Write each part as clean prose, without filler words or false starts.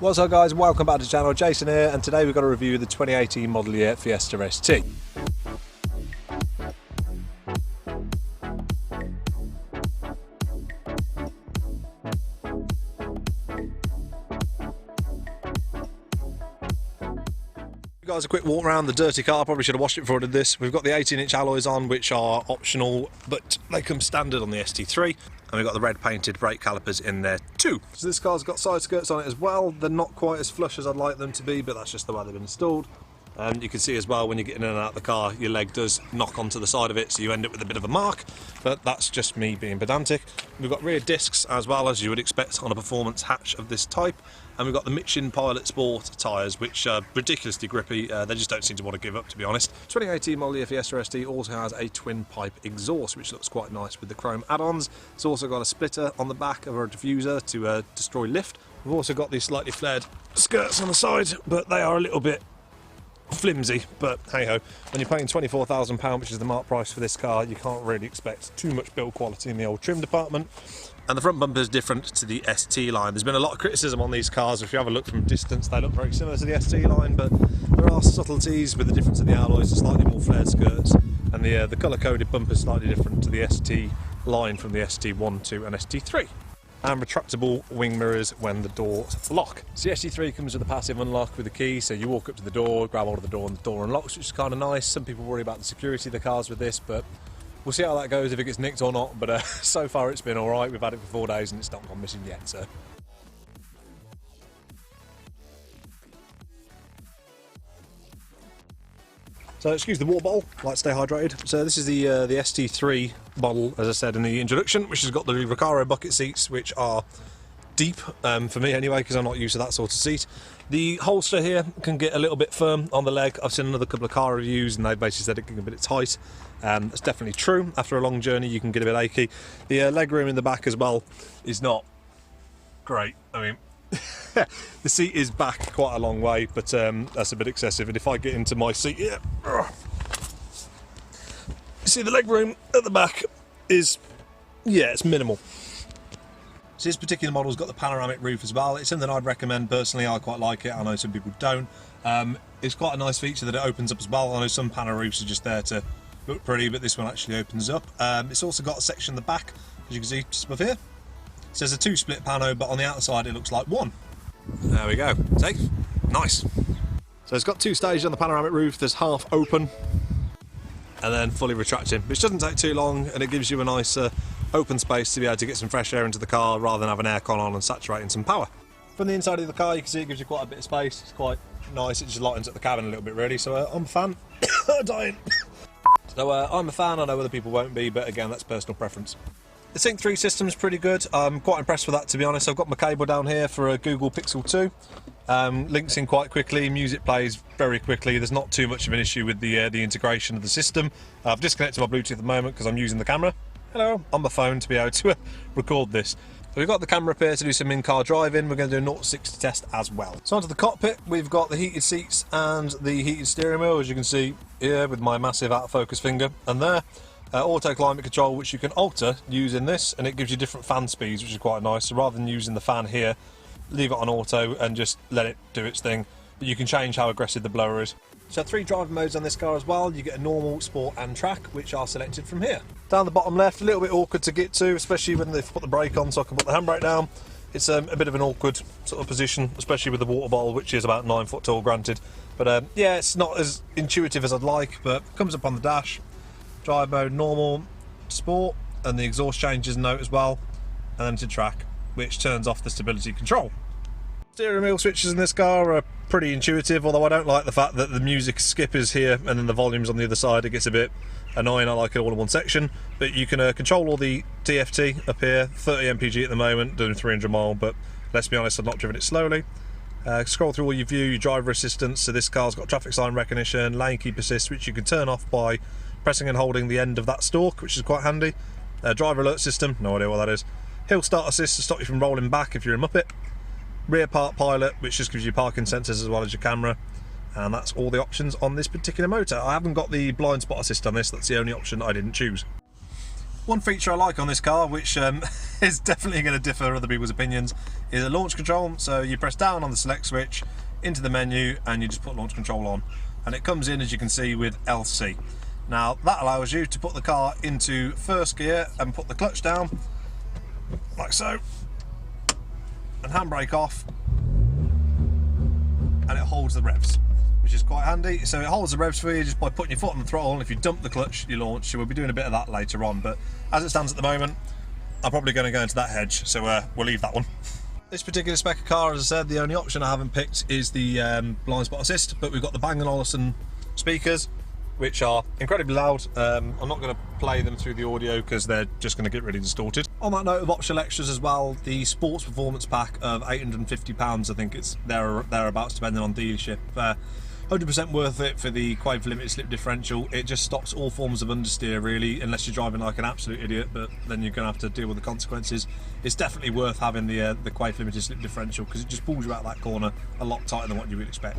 What's up guys, welcome back to the channel, Jason here, and today we've got a review of the 2018 model year Fiesta ST. Guys, a quick walk around the dirty car. Probably should have washed it before I did this. We've got the 18-inch alloys on, which are optional, but they come standard on the ST3, and we've got the red painted brake calipers in there too. So this car's got side skirts on it as well. They're not quite as flush as I'd like them to be, but that's just the way they've been installed. You can see as well when you're getting in and out of the car, your leg does knock onto the side of it, so you end up with a bit of a mark, but that's just me being pedantic. We've got rear discs as well, as you would expect on a performance hatch of this type, and we've got the Michelin Pilot Sport tyres, which are ridiculously grippy. They just don't seem to want to give up, to be honest. 2018 model year Fiesta ST also has a twin pipe exhaust, which looks quite nice with the chrome add-ons. It's also got a splitter on the back of a diffuser to destroy lift. We've also got these slightly flared skirts on the side, but they are a little bit flimsy, but hey ho, when you're paying £24,000, which is the mark price for this car, you can't really expect too much build quality in the old trim department. And the front bumper is different to the ST line. There's been a lot of criticism on these cars. If you have a look from a distance, they look very similar to the ST line, but there are subtleties with the difference of the alloys, the slightly more flared skirts, and the colour coded bumper is slightly different to the ST line from the ST1, 2 and ST3. And retractable wing mirrors when the doors lock. So the ST3 comes with a passive unlock with a key, so you walk up to the door, grab hold of the door, and the door unlocks, which is kind of nice. Some people worry about the security of the cars with this, but we'll see how that goes, if it gets nicked or not. But so far it's been alright. We've had it for 4 days and it's not gone missing yet, so. So excuse the water bottle, like to stay hydrated. So this is the ST3 model, as I said in the introduction, which has got the Recaro bucket seats, which are deep, for me anyway, because I'm not used to that sort of seat. The holster here can get a little bit firm on the leg. I've seen another couple of car reviews and they basically said it can get a bit tight. That's definitely true. After a long journey you can get a bit achy. The leg room in the back as well is not great. I mean, the seat is back quite a long way, but that's a bit excessive. And if I get into my seat here, you see the leg room at the back is, yeah, it's minimal. So this particular model's got the panoramic roof as well. It's something I'd recommend personally. I quite like it. I know some people don't. It's quite a nice feature that it opens up as well. I know some panel roofs are just there to look pretty, but this one actually opens up. It's also got a section in the back, as you can see just above here. It says a 2-split pano, but on the outside it looks like 1. There we go. See? Nice. So it's got 2 stages on the panoramic roof. There's half open and then fully retracting, which doesn't take too long, and it gives you a nice open space to be able to get some fresh air into the car rather than having aircon on and saturating some power. From the inside of the car you can see it gives you quite a bit of space. It's quite nice. It just lightens up the cabin a little bit really, so I'm a fan. Dying. So I'm a fan. I know other people won't be, but again, that's personal preference. The Sync 3 system's pretty good. I'm quite impressed with that, to be honest. I've got my cable down here for a Google Pixel 2. Links in quite quickly, music plays very quickly. There's not too much of an issue with the integration of the system. I've disconnected my Bluetooth at the moment because I'm using the camera. Hello, on my phone to be able to record this. So we've got the camera up here to do some in-car driving. We're going to do a 0-60 test as well. So onto the cockpit, we've got the heated seats and the heated steering wheel, as you can see here with my massive out of focus finger, and there. Auto climate control, which you can alter using this, and it gives you different fan speeds, which is quite nice. So rather than using the fan here, leave it on auto and just let it do its thing. But you can change how aggressive the blower is. So 3 driving modes on this car as well. You get a normal, sport and track, which are selected from here. Down the bottom left, a little bit awkward to get to, especially when they've put the brake on so I can put the handbrake down. It's a bit of an awkward sort of position, especially with the water bottle, which is about 9 foot tall, granted. But yeah, it's not as intuitive as I'd like, but it comes up on the dash. Drive mode, normal, sport, and the exhaust changes note as well, and then to track, which turns off the stability control. Steering wheel switches in this car are pretty intuitive, although I don't like the fact that the music skip is here and then the volume's on the other side. It gets a bit annoying. I like it all in one section, but you can control all the TFT up here, 30 mpg at the moment, doing 300 mile, but let's be honest, I've not driven it slowly. Scroll through all your view, your driver assistance. So this car's got traffic sign recognition, lane keep assist, which you can turn off by pressing and holding the end of that stalk, which is quite handy. Driver alert system, no idea what that is. Hill start assist to stop you from rolling back if you're a muppet. Rear park pilot, which just gives you parking sensors as well as your camera. And that's all the options on this particular motor. I haven't got the blind spot assist on this, that's the only option I didn't choose. One feature I like on this car, which is definitely going to differ other people's opinions, is a launch control. So you press down on the select switch into the menu and you just put launch control on, and it comes in, as you can see, with LC. Now that allows you to put the car into first gear and put the clutch down like so, and handbrake off, and it holds the revs, which is quite handy. So it holds the revs for you just by putting your foot on the throttle, and if you dump the clutch, you launch. So we'll be doing a bit of that later on, but as it stands at the moment, I'm probably going to go into that hedge, so we'll leave that one. This particular spec of car, as I said, the only option I haven't picked is the blind spot assist, but we've got the Bang & Olufsen speakers, which are incredibly loud. I'm not going to play them through the audio because they're just going to get really distorted. On that note of optional extras as well, the Sports Performance Pack of £850, I think it's thereabouts, depending on dealership. 100% worth it for the Quaife limited slip differential. It just stops all forms of understeer really, unless you're driving like an absolute idiot, but then you're going to have to deal with the consequences. It's definitely worth having the Quaife limited slip differential because it just pulls you out that corner a lot tighter than what you would expect.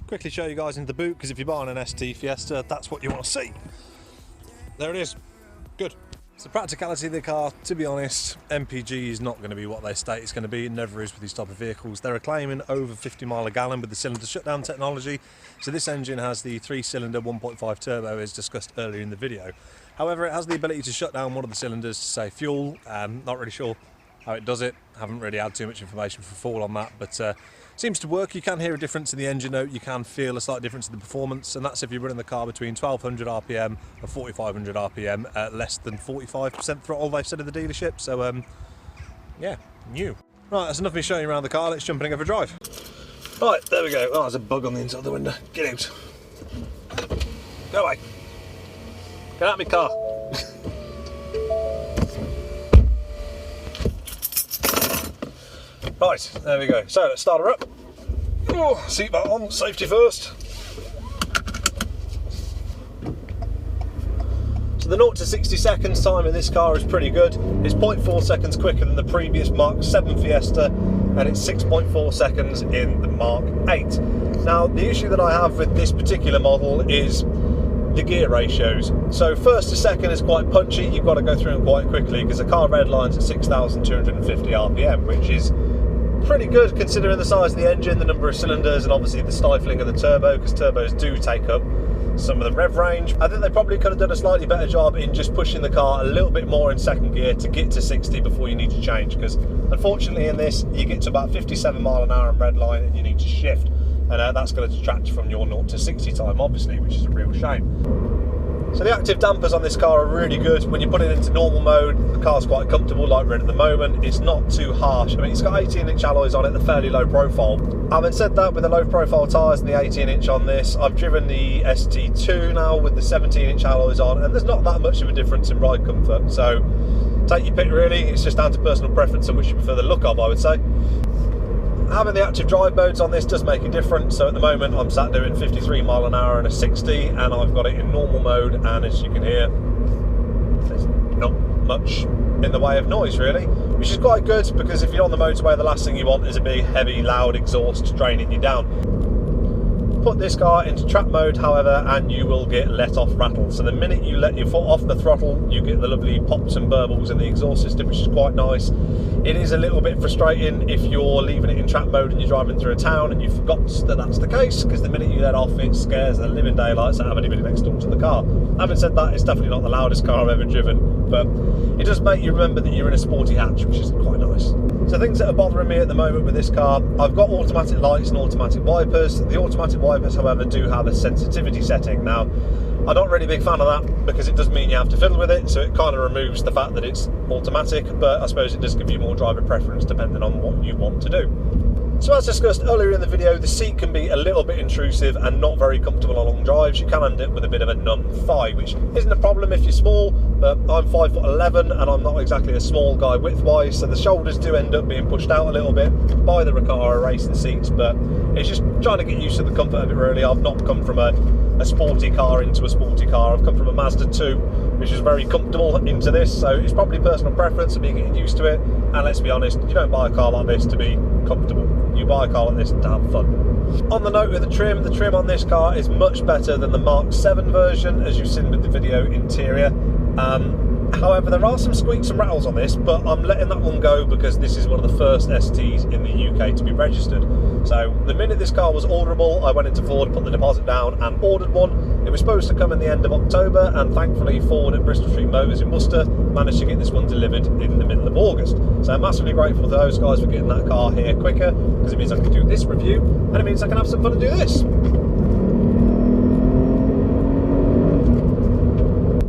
Quickly show you guys into the boot, because if you're buying an ST Fiesta, that's what you want to see. There it is. Good. So practicality of the car, to be honest, MPG is not going to be what they state it's going to be. It never is with these type of vehicles. They're claiming over 50 mile a gallon with the cylinder shutdown technology. So this engine has the 3-cylinder 1.5 turbo, as discussed earlier in the video. However, it has the ability to shut down one of the cylinders to save fuel. Not really sure how it does it. Haven't really had too much information for fall on that, but seems to work. You can hear a difference in the engine note, you can feel a slight difference in the performance, and that's if you're running the car between 1200 RPM and 4500 RPM at less than 45% throttle, they've said at the dealership. So yeah, new. Right, that's enough of me showing you around the car. Let's jump in and go for a drive. Right, there we go. Oh, there's a bug on the inside of the window. Get out. Go away. Get out of my car. Right, there we go. So let's start her up. Oh, seatbelt on, safety first. So the 0 to 60 seconds time in this car is pretty good. It's 0.4 seconds quicker than the previous Mark 7 Fiesta, and it's 6.4 seconds in the Mark 8. Now, the issue that I have with this particular model is the gear ratios. So first to second is quite punchy. You've got to go through them quite quickly because the car redlines at 6,250 RPM, which is pretty good considering the size of the engine, the number of cylinders, and obviously the stifling of the turbo, because turbos do take up some of the rev range. I think they probably could have done a slightly better job in just pushing the car a little bit more in second gear to get to 60 before you need to change, because unfortunately in this you get to about 57 mile an hour on red line and you need to shift, and that's going to detract from your 0 to 60 time obviously, which is a real shame. So the active dampers on this car are really good. When you put it into normal mode, the car's quite comfortable, like we're in at the moment. It's not too harsh. I mean, it's got 18-inch alloys on it, they're fairly low profile. Having said that, with the low profile tyres and the 18-inch on this, I've driven the ST2 now with the 17-inch alloys on, and there's not that much of a difference in ride comfort. So take your pick really, it's just down to personal preference and which you prefer the look of, I would say. Having the active drive modes on this does make a difference. So at the moment I'm sat doing 53 mile an hour and a 60, and I've got it in normal mode, and as you can hear, there's not much in the way of noise really, which is quite good, because if you're on the motorway, the last thing you want is a big heavy loud exhaust draining you down. Put this car into trap mode, however, and you will get let off rattle. So the minute you let your foot off the throttle, you get the lovely pops and burbles in the exhaust system, which is quite nice. It is a little bit frustrating if you're leaving it in trap mode and you're driving through a town and you forgot that that's the case, because the minute you let off, it scares the living daylights out of anybody next door to the car. Having said that, it's definitely not the loudest car I've ever driven, but it does make you remember that you're in a sporty hatch, which is quite nice. So things that are bothering me at the moment with this car, I've got automatic lights and automatic wipers. The automatic wipers, however, do have a sensitivity setting. Now, I'm not really a big fan of that, because it does mean you have to fiddle with it, so it kind of removes the fact that it's automatic, but I suppose it does give you more driver preference depending on what you want to do. So as discussed earlier in the video, the seat can be a little bit intrusive and not very comfortable on long drives. You can end up with a bit of a numb thigh, which isn't a problem if you're small, but I'm 5'11" and I'm not exactly a small guy width-wise, so the shoulders do end up being pushed out a little bit by the Recaro racing seats, but it's just trying to get used to the comfort of it really. I've not come from a sporty car into a sporty car. I've come from a Mazda 2, which is very comfortable, into this, so it's probably personal preference of me getting used to it. And let's be honest, you don't buy a car like this to be comfortable. You buy a car like this to have fun. On the note of the trim on this car is much better than the Mark 7 version, as you've seen with the video interior. However, there are some squeaks and rattles on this, but I'm letting that one go because this is one of the first STs in the UK to be registered. So the minute this car was orderable, I went into Ford, put the deposit down and ordered one. It was supposed to come in the end of October, and thankfully Ford at Bristol Street Motors in Worcester managed to get this one delivered in the middle of August. So I'm massively grateful to those guys for getting that car here quicker, because it means I can do this review, and it means I can have some fun and do this.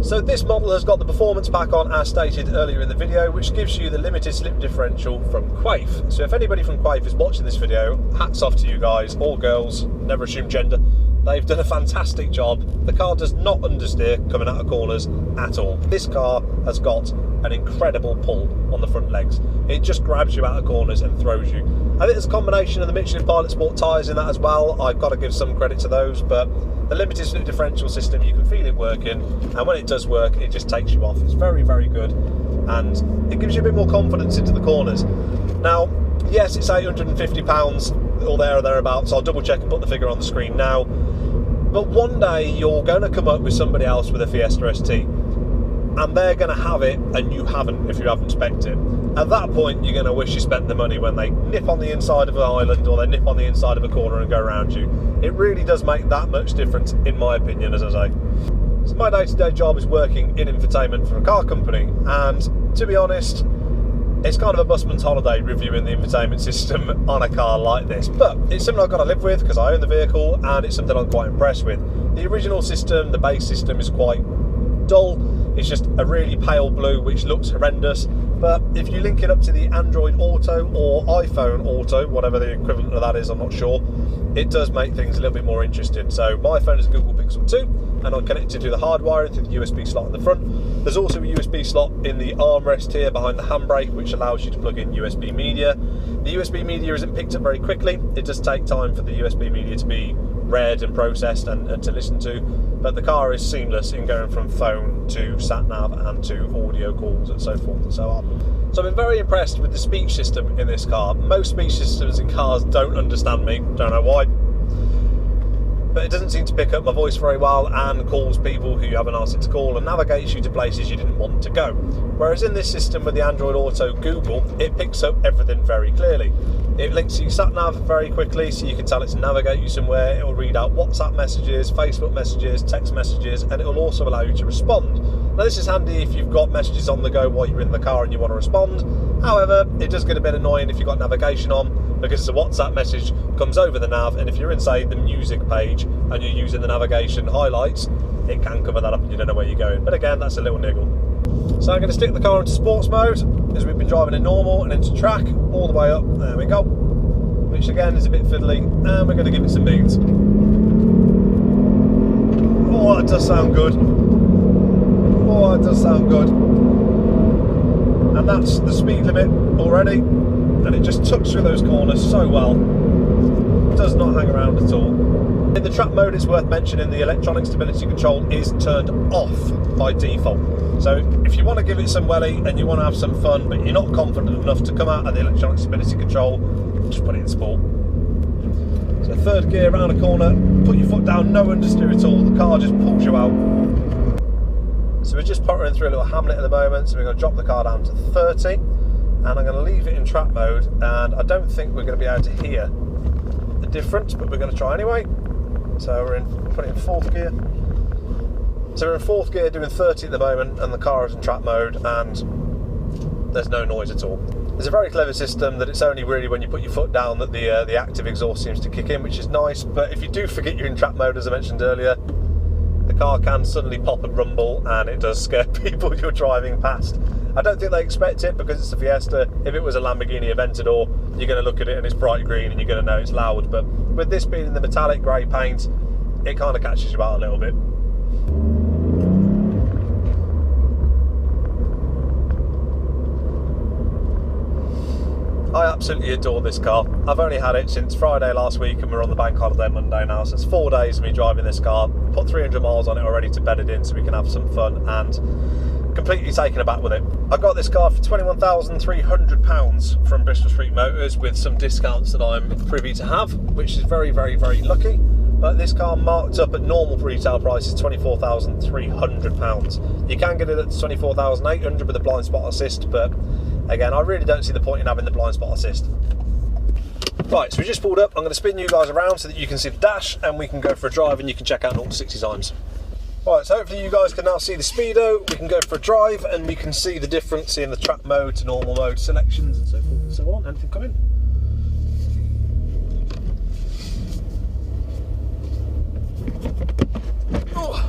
So this model has got the performance pack on as stated earlier in the video, which gives you the limited slip differential from Quaife. So if anybody from Quaife is watching this video, hats off to you guys, or girls, never assume gender. They've done a fantastic job. The car does not understeer coming out of corners at all. This car has got an incredible pull on the front legs. It just grabs you out of corners and throws you. I think there's a combination of the Michelin Pilot Sport tyres in that as well. I've got to give some credit to those, but the limited slip differential system, you can feel it working, and when it does work, it just takes you off. It's very, very good, and it gives you a bit more confidence into the corners. Now, yes, it's £850 or there or thereabouts. I'll double check and put the figure on the screen now. But one day you're going to come up with somebody else with a Fiesta ST, and they're going to have it and you haven't, if you haven't spec'd it. At that point, you're going to wish you spent the money when they nip on the inside of an island or they nip on the inside of a corner and go around you. It really does make that much difference, in my opinion, as I say. So my day-to-day job is working in infotainment for a car company, and to be honest, it's kind of a busman's holiday reviewing the infotainment system on a car like this, but it's something I've got to live with because I own the vehicle, and it's something I'm quite impressed with. The original system, the base system, is quite dull. It's just a really pale blue which looks horrendous, but if you link it up to the Android Auto or iPhone Auto, whatever the equivalent of that is, I'm not sure, it does make things a little bit more interesting. So my phone is a Google Pixel 2, and I'm connected to the hardwiring through the USB slot in the front. There's also a USB slot in the armrest here behind the handbrake, which allows you to plug in USB media. The USB media isn't picked up very quickly. It does take time for the USB media to be read and processed and to listen to, but the car is seamless in going from phone to sat-nav and to audio calls and so forth and so on. So I've been very impressed with the speech system in this car. Most speech systems in cars don't understand me, don't know why, but it doesn't seem to pick up my voice very well and calls people who you haven't asked it to call and navigates you to places you didn't want to go. Whereas in this system with the Android Auto Google, it picks up everything very clearly. It links you sat-nav very quickly, so you can tell it to navigate you somewhere. It will read out WhatsApp messages, Facebook messages, text messages, and it will also allow you to respond. Now this is handy if you've got messages on the go while you're in the car and you want to respond. However, it does get a bit annoying if you've got navigation on, because the WhatsApp message comes over the nav, and if you're in, say, the music page and you're using the navigation highlights, it can cover that up and you don't know where you're going. But again, that's a little niggle. So I'm going to stick the car into sports mode, as we've been driving in normal, and into track, all the way up, there we go, which again is a bit fiddly, and we're going to give it some beats. Oh, that does sound good. Oh, that does sound good. And that's the speed limit already, and it just tucks through those corners so well. It does not hang around at all. In the track mode, it's worth mentioning the electronic stability control is turned off by default. So if you want to give it some welly and you want to have some fun, but you're not confident enough to come out of the electronic stability control, just put it in sport. So third gear around a corner, put your foot down, no understeer at all, the car just pulls you out. So we're just pottering through a little hamlet at the moment, so we're going to drop the car down to 30, and I'm going to leave it in track mode, and I don't think we're going to be able to hear the difference, but we're going to try anyway. So we're put it in fourth gear. So we're in fourth gear doing 30 at the moment, and the car is in track mode, and there's no noise at all. It's a very clever system that it's only really when you put your foot down that the active exhaust seems to kick in, which is nice, but if you do forget you're in track mode, as I mentioned earlier, the car can suddenly pop and rumble, and it does scare people you're driving past. I don't think they expect it because it's a Fiesta. If it was a Lamborghini Aventador, you're going to look at it and it's bright green and you're going to know it's loud. But with this being in the metallic grey paint, it kind of catches you out a little bit. I absolutely adore this car. I've only had it since Friday last week and we're on the bank holiday Monday now, so it's 4 days of me driving this car. Put 300 miles on it already to bed it in so we can have some fun, and completely taken aback with it. I got this car for £21,300 from Bristol Street Motors with some discounts that I'm privy to have, which is very, very, very lucky. But this car marked up at normal retail price is £24,300. You can get it at £24,800 with a blind spot assist, but again, I really don't see the point in having the blind spot assist. Right, so we just pulled up. I'm going to spin you guys around so that you can see the dash and we can go for a drive and you can check out 0 to 60 times. Right, so hopefully you guys can now see the speedo. We can go for a drive and we can see the difference in the track mode to normal mode selections and so forth and so on. Anything come in? Oh.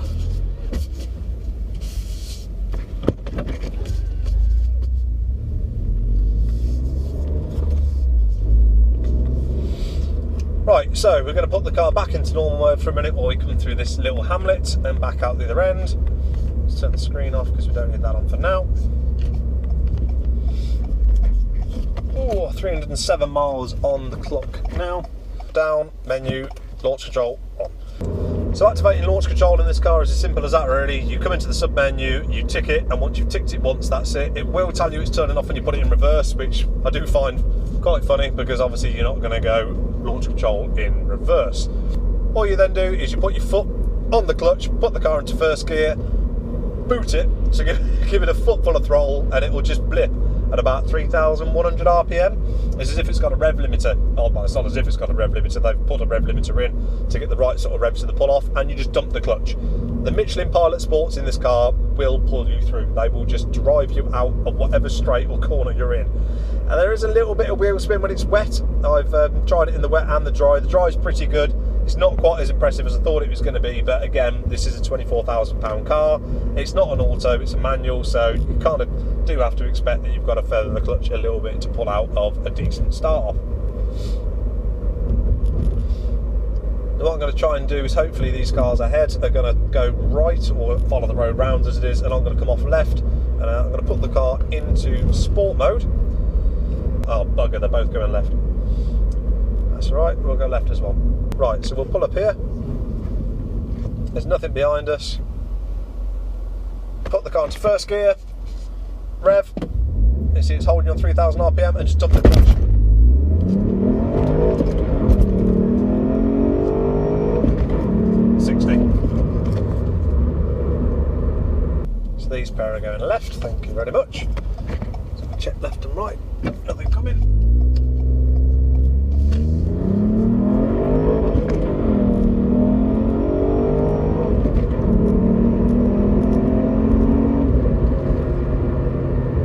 Right, so we're going to put the car back into normal mode for a minute while we come through this little hamlet and back out the other end. Let's turn the screen off because we don't need that on for now. Oh, 307 miles on the clock now. Down, menu, launch control on. So activating launch control in this car is as simple as that really. You come into the sub menu, you tick it, and once you've ticked it once, that's it. It will tell you it's turning off when you put it in reverse, which I do find quite funny because obviously you're not going to go launch control in reverse. All you then do is you put your foot on the clutch, put the car into first gear, boot it, so give it a foot full of throttle and it will just blip at about 3,100 RPM. It's as if it's got a rev limiter. Oh, it's not as if it's got a rev limiter, they've put a rev limiter in to get the right sort of revs to the pull off, and you just dump the clutch. The Michelin Pilot Sports in this car will pull you through. They will just drive you out of whatever straight or corner you're in. And there is a little bit of wheel spin when it's wet. I've tried it in the wet and the dry. The dry is pretty good. It's not quite as impressive as I thought it was going to be, but again, this is a £24,000 car. It's not an auto, it's a manual, so you kind of do have to expect that you've got to feather the clutch a little bit to pull out of a decent start off. What I'm going to try and do is hopefully these cars ahead are going to go right or follow the road round as it is, and I'm going to come off left and I'm going to put the car into sport mode. Oh bugger, they're both going left. That's right, we'll go left as well. Right, so we'll pull up here. There's nothing behind us. Put the car into first gear. Rev. You see it's holding on 3,000 RPM and just dump the clutch. So these pair are going left, thank you very much. So we'll check left and right. Nothing coming.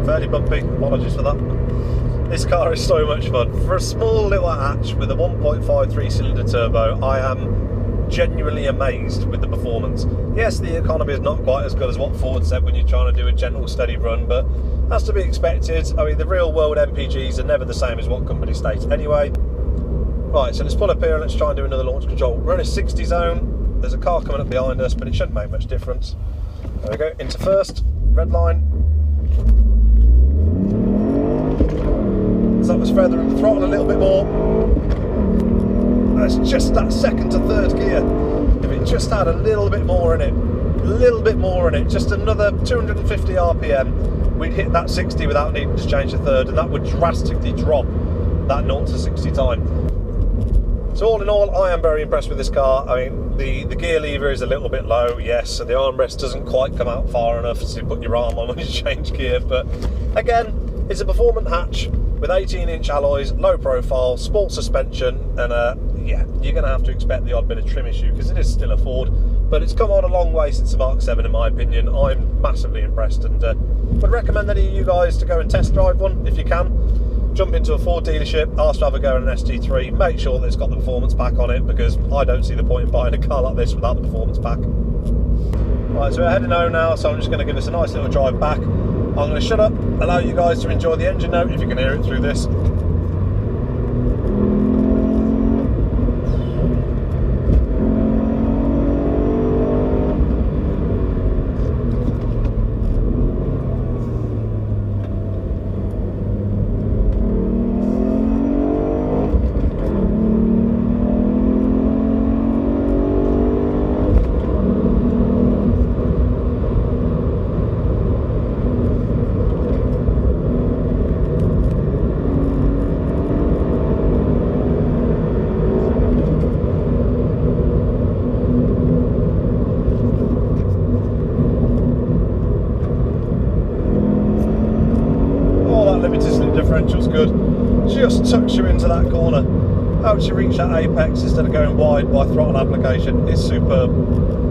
Fairly bumpy, apologies for that. This car is so much fun. For a small little hatch with a 1.53 cylinder turbo, I am genuinely amazed with the performance. Yes, the economy is not quite as good as what Ford said when you're trying to do a gentle, steady run, but that's to be expected. I mean, the real world MPGs are never the same as what company states anyway. Right, so let's pull up here and let's try and do another launch control. We're in a 60 zone. There's a car coming up behind us, but it shouldn't make much difference. There we go, into first, red line. So that was feathering the throttle a little bit more. That's just that second to third gear. If it just had a little bit more in it, just another 250 RPM, we'd hit that 60 without needing to change the third, and that would drastically drop that 0 to 60 time. So all in all, I am very impressed with this car. I mean, the gear lever is a little bit low, yes, and the armrest doesn't quite come out far enough to put your arm on when you change gear, but again, it's a performance hatch with 18-inch alloys, low profile, sport suspension, and yeah, you're going to have to expect the odd bit of trim issue because it is still a Ford, but it's come on a long way since the Mark 7 in my opinion. I'm massively impressed and would recommend any of you guys to go and test drive one if you can. Jump into a Ford dealership, ask to have a go on an ST3, make sure that it's got the performance pack on it because I don't see the point in buying a car like this without the performance pack. Right, so we're heading home now, so I'm just going to give us a nice little drive back. I'm going to shut up, allow you guys to enjoy the engine note if you can hear it through this. Differential's good, just tucks you into that corner, helps you reach that apex instead of going wide by throttle application. It's superb.